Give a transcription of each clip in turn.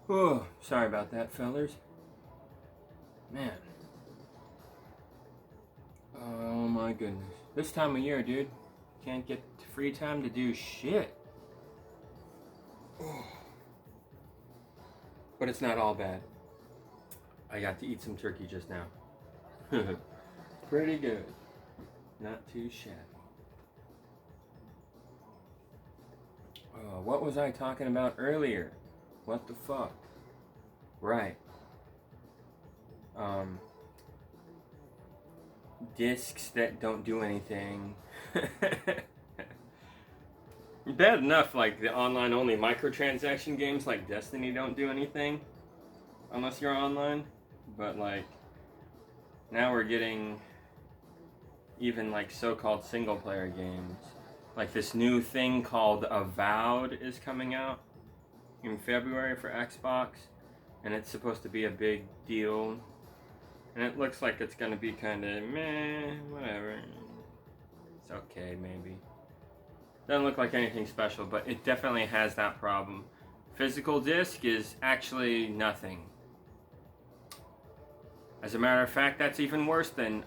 Oh, sorry about that, fellers. Man. Oh my goodness. This time of year, dude, can't get free time to do shit. But it's not all bad. I got to eat some turkey just now. Pretty good. Not too shabby. What was I talking about earlier? What the fuck? Right. Discs that don't do anything. Bad enough, like the online only microtransaction games like Destiny don't do anything unless you're online. But like, now we're getting even like so-called single-player games. Like this new thing called Avowed is coming out in February for Xbox, and it's supposed to be a big deal. And it looks like it's gonna be kind of meh, whatever. It's okay, maybe. Doesn't look like anything special, but it definitely has that problem. Physical disc is actually nothing. As a matter of fact, that's even worse than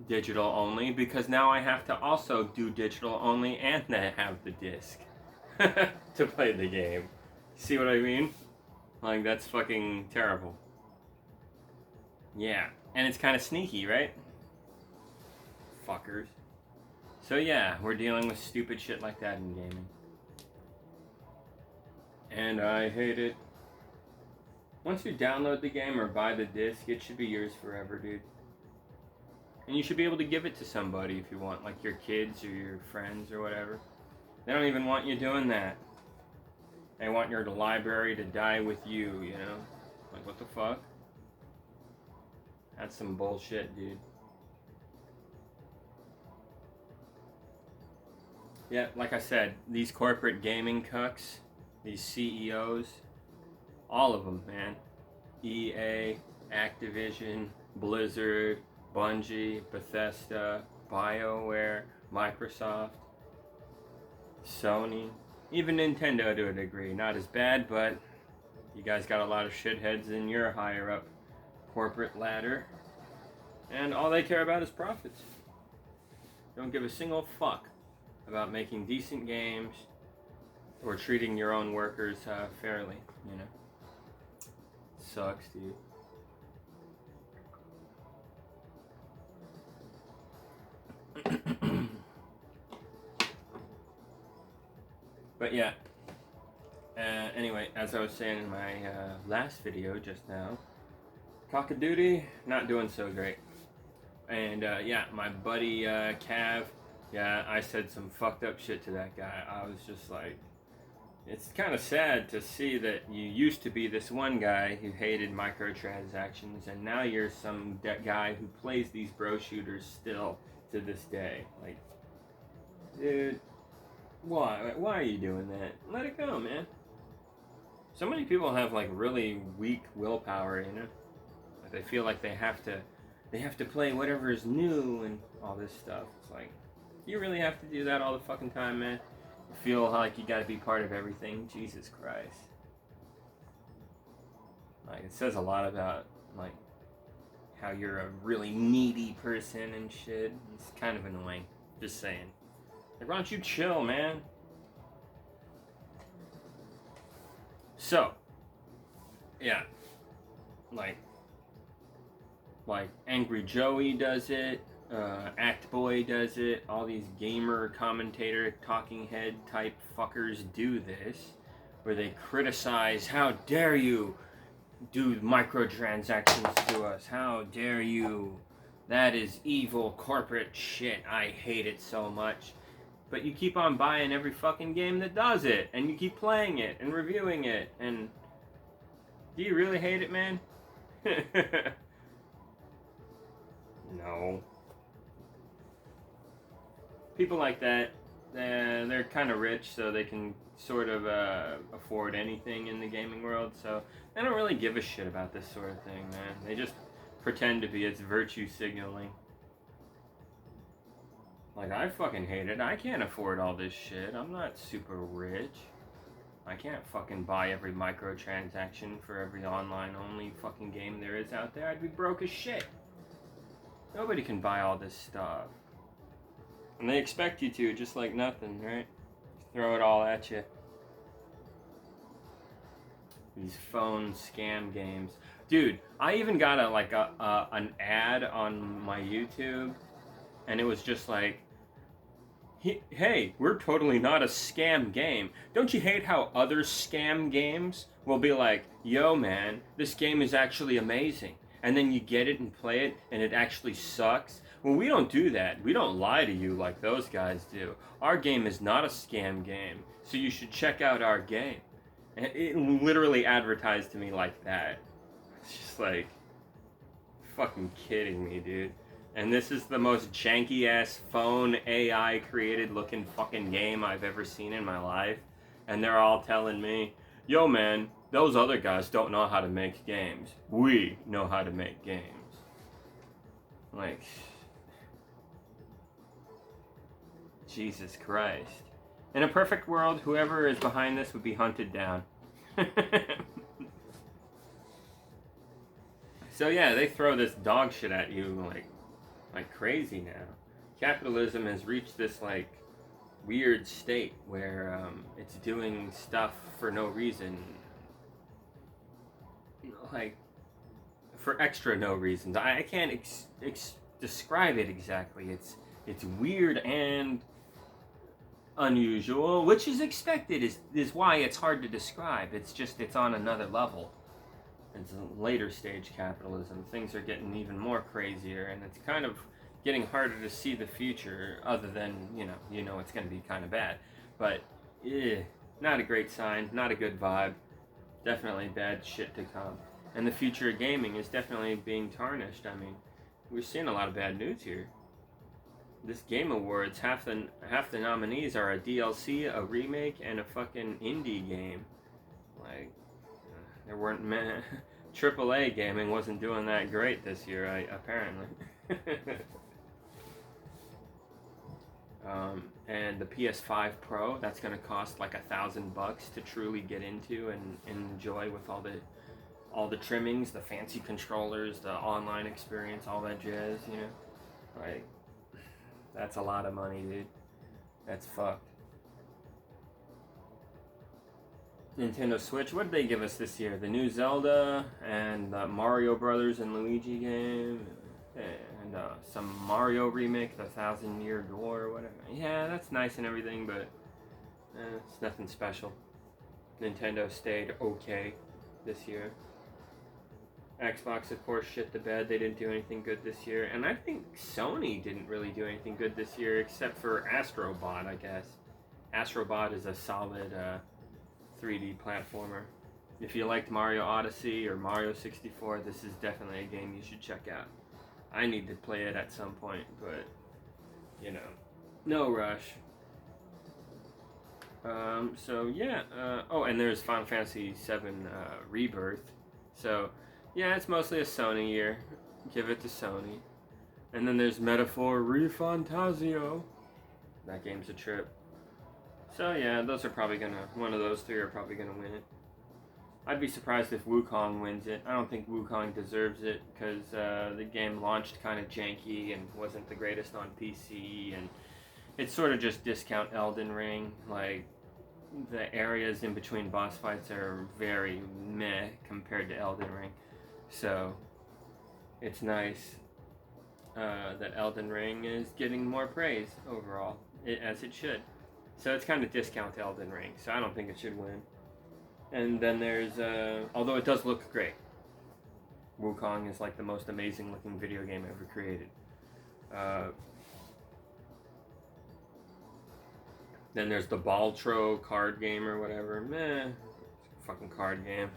digital only, because now I have to also do digital only and then have the disc to play the game. See what I mean? Like, that's fucking terrible. Yeah, and it's kind of sneaky, right? Fuckers. So yeah, we're dealing with stupid shit like that in gaming. And I hate it. Once you download the game or buy the disc, it should be yours forever, dude. And you should be able to give it to somebody if you want, like your kids or your friends or whatever. They don't even want you doing that. They want your library to die with you, you know? Like, what the fuck? That's some bullshit, dude. Yeah, like I said, these corporate gaming cucks, these CEOs, all of them, man. EA, Activision, Blizzard, Bungie, Bethesda, BioWare, Microsoft, Sony, even Nintendo to a degree. Not as bad, but you guys got a lot of shitheads in your higher up corporate ladder. And all they care about is profits. Don't give a single fuck about making decent games or treating your own workers fairly, you know. Sucks, dude. But yeah. Anyway, as I was saying in my last video just now, Cock-a-doodie, not doing so great. And yeah, my buddy Cav, yeah, I said some fucked up shit to that guy. I was just like, it's kind of sad to see that you used to be this one guy who hated microtransactions, and now you're some guy who plays these bro shooters still to this day. Like, dude, why? Why are you doing that? Let it go, man. So many people have like really weak willpower, you know. Like they feel like they have to play whatever is new and all this stuff. It's like, you really have to do that all the fucking time, man? You feel like you gotta be part of everything? Jesus Christ. Like, it says a lot about, like, how you're a really needy person and shit. It's kind of annoying. Just saying. Like, why don't you chill, man? So, yeah. Like Angry Joey does it, Act Boy does it, all these gamer commentator talking head type fuckers do this, where they criticize, how dare you do microtransactions to us, how dare you, that is evil corporate shit, I hate it so much. But you keep on buying every fucking game that does it, and you keep playing it and reviewing it, and do you really hate it, man? No. People like that, they're kind of rich, so they can sort of afford anything in the gaming world, so they don't really give a shit about this sort of thing, man. They just pretend to be. It's virtue signaling. Like, I fucking hate it. I can't afford all this shit. I'm not super rich. I can't fucking buy every microtransaction for every online-only fucking game there is out there. I'd be broke as shit. Nobody can buy all this stuff. And they expect you to, just like nothing, right? Throw it all at you. These phone scam games. Dude, I even got an ad on my YouTube, and it was just like, hey, we're totally not a scam game. Don't you hate how other scam games will be like, yo man, this game is actually amazing. And then you get it and play it and it actually sucks? Well, we don't do that. We don't lie to you like those guys do. Our game is not a scam game, so you should check out our game. And it literally advertised to me like that. It's just like, fucking kidding me, dude. And this is the most janky ass phone AI created looking fucking game I've ever seen in my life. And they're all telling me, yo man, those other guys don't know how to make games. We know how to make games. Like, Jesus Christ. In a perfect world, whoever is behind this would be hunted down. So yeah, they throw this dog shit at you like crazy now. Capitalism has reached this like weird state where it's doing stuff for no reason, like for extra no reasons. I can't describe it exactly. It's weird and unusual, which is expected. Is why it's hard to describe. It's just it's on another level. It's a later stage capitalism. Things are getting even more crazier, and it's kind of getting harder to see the future, other than, you know it's going to be kind of bad. But, not a great sign, not a good vibe. Definitely bad shit to come. And the future of gaming is definitely being tarnished. I mean, we're seeing a lot of bad news here. This Game Awards, half the nominees are a DLC, a remake, and a fucking indie game. Like, there weren't many. AAA gaming wasn't doing that great this year, apparently. And the PS5 Pro, that's going to cost like $1,000 to truly get into and enjoy with all the trimmings, the fancy controllers, the online experience, all that jazz, Like, that's a lot of money, dude. That's fucked. Nintendo Switch, what did they give us this year? The new Zelda and the Mario Brothers and Luigi game, and some Mario remake, the 1,000-Year Door or whatever. Yeah, that's nice and everything, but it's nothing special. Nintendo stayed okay this year. Xbox, of course, shit the bed. They didn't do anything good this year. And I think Sony didn't really do anything good this year, except for Astro Bot, I guess. Astro Bot is a solid 3D platformer. If you liked Mario Odyssey or Mario 64, this is definitely a game you should check out. I need to play it at some point, but, no rush. So, yeah. Oh, and there's Final Fantasy VII Rebirth. So, yeah, it's mostly a Sony year. Give it to Sony. And then there's Metaphor ReFantazio. That game's a trip. So yeah, those are probably one of those three are probably gonna win it. I'd be surprised if Wukong wins it. I don't think Wukong deserves it, because the game launched kind of janky and wasn't the greatest on PC, and it's sort of just discount Elden Ring. Like, the areas in between boss fights are very meh compared to Elden Ring. So, it's nice that Elden Ring is getting more praise overall, as it should. So it's kind of discount Elden Ring, so I don't think it should win. And then there's, although it does look great, Wukong is like the most amazing looking video game ever created. Then there's the Baltro card game or whatever. Meh, fucking card game.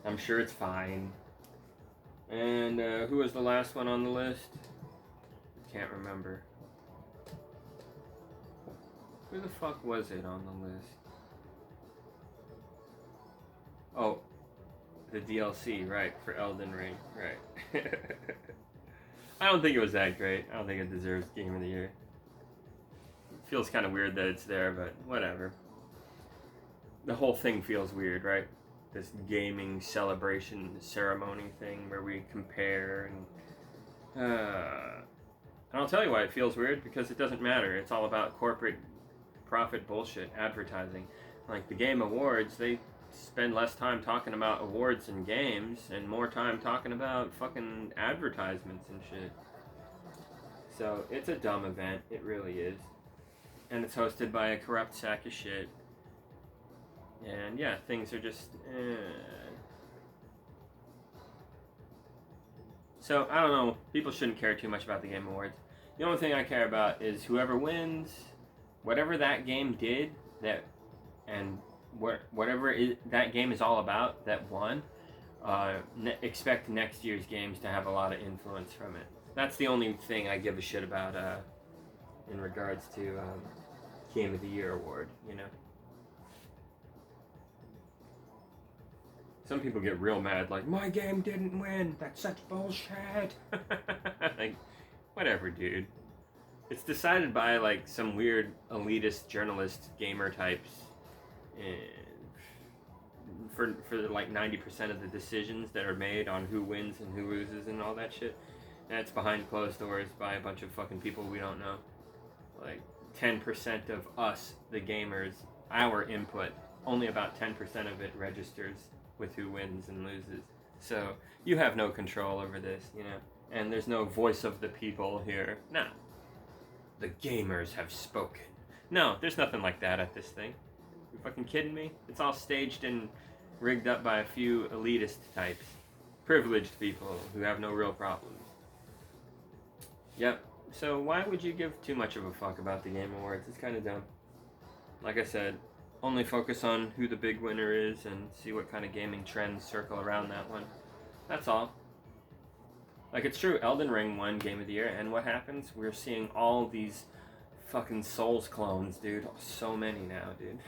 I'm sure it's fine. And who was the last one on the list? Can't remember. Who the fuck was it on the list? Oh, the DLC, right, for Elden Ring, right. I don't think it was that great. I don't think it deserves Game of the Year. It feels kind of weird that it's there, but whatever. the whole thing feels weird, right? This gaming celebration ceremony thing where we compare and I'll tell you why it feels weird, because it doesn't matter. It's all about corporate profit bullshit, advertising. Like the Game Awards, they spend less time talking about awards and games and more time talking about fucking advertisements and shit. So it's a dumb event, it really is. And it's hosted by a corrupt sack of shit. And yeah, things are just So I don't know, people shouldn't care too much about the Game Awards. The only thing I care about is whoever wins, whatever that game did, and whatever that game is all about that won, expect next year's games to have a lot of influence from it. That's the only thing I give a shit about in regards to Game of the Year award, you know. Some people get real mad, like, my game didn't win, that's such bullshit. Like, whatever, dude. It's decided by, like, some weird elitist journalist gamer types. And for like 90% of the decisions that are made on who wins and who loses and all that shit. And it's behind closed doors by a bunch of fucking people we don't know. Like, 10% of us, the gamers, our input, only about 10% of it registers with who wins and loses. So you have no control over this, you know, and there's no voice of the people here. No, the gamers have spoken. No, there's nothing like that at this thing. You fucking kidding me? It's all staged and rigged up by a few elitist types, privileged people who have no real problems. Yep. So why would you give too much of a fuck about the Game Awards? It's kind of dumb. Like I said, only focus on who the big winner is and see what kind of gaming trends circle around that one. That's all. Like, it's true, Elden Ring won Game of the Year, and what happens? We're seeing all these fucking Souls clones, dude. So many now, dude.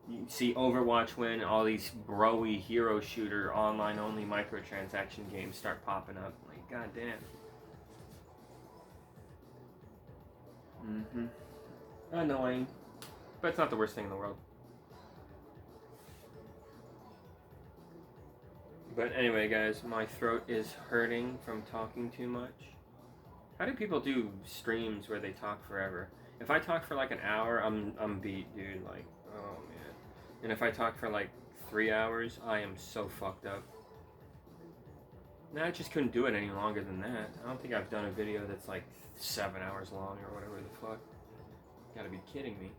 You see Overwatch win, all these bro-y hero shooter online only microtransaction games start popping up. Like, goddamn. Annoying. But it's not the worst thing in the world. But anyway, guys, my throat is hurting from talking too much. How do people do streams where they talk forever? If I talk for like an hour, I'm beat, dude. Like, oh man. And if I talk for like 3 hours, I am so fucked up. Now I just couldn't do it any longer than that. I don't think I've done a video that's like 7 hours long or whatever the fuck. You gotta be kidding me.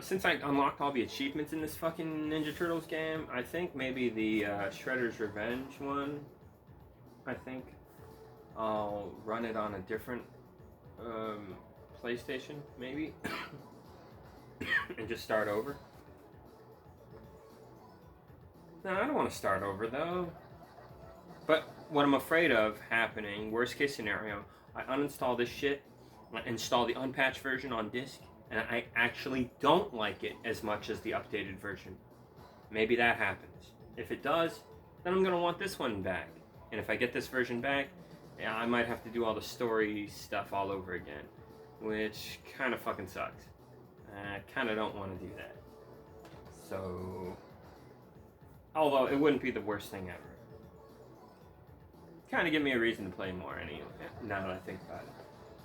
Since I unlocked all the achievements in this fucking Ninja Turtles game, I think maybe the Shredder's Revenge one, I think I'll run it on a different PlayStation, maybe, and just start over. No, I don't want to start over, though. But what I'm afraid of happening, worst case scenario, I uninstall this shit, I install the unpatched version on disc, and I actually don't like it as much as the updated version. Maybe that happens. If it does, then I'm going to want this one back. And if I get this version back, yeah, I might have to do all the story stuff all over again, which kind of fucking sucks. I kind of don't want to do that. So, although it wouldn't be the worst thing ever. Kind of give me a reason to play more anyway, now that I think about it.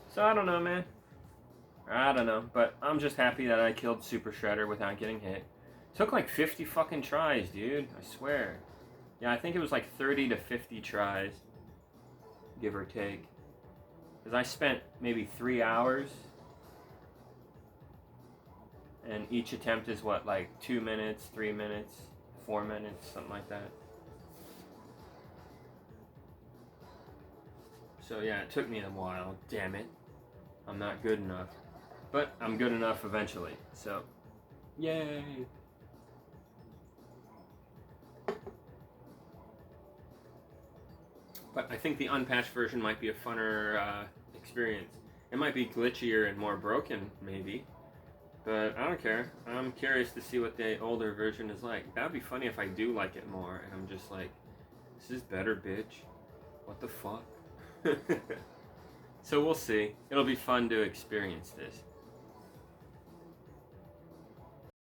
So I don't know, man. I don't know, but I'm just happy that I killed Super Shredder without getting hit. Took like 50 fucking tries, dude. I swear. Yeah, I think it was like 30 to 50 tries, give or take. Because I spent maybe 3 hours, and each attempt is what, like 2 minutes, 3 minutes, 4 minutes, something like that. So yeah, it took me a while. Damn it. I'm not good enough. But I'm good enough eventually, so yay! But I think the unpatched version might be a funner experience. It might be glitchier and more broken, maybe. But I don't care. I'm curious to see what the older version is like. That would be funny if I do like it more, and I'm just like, this is better, bitch. What the fuck? So we'll see. It'll be fun to experience this.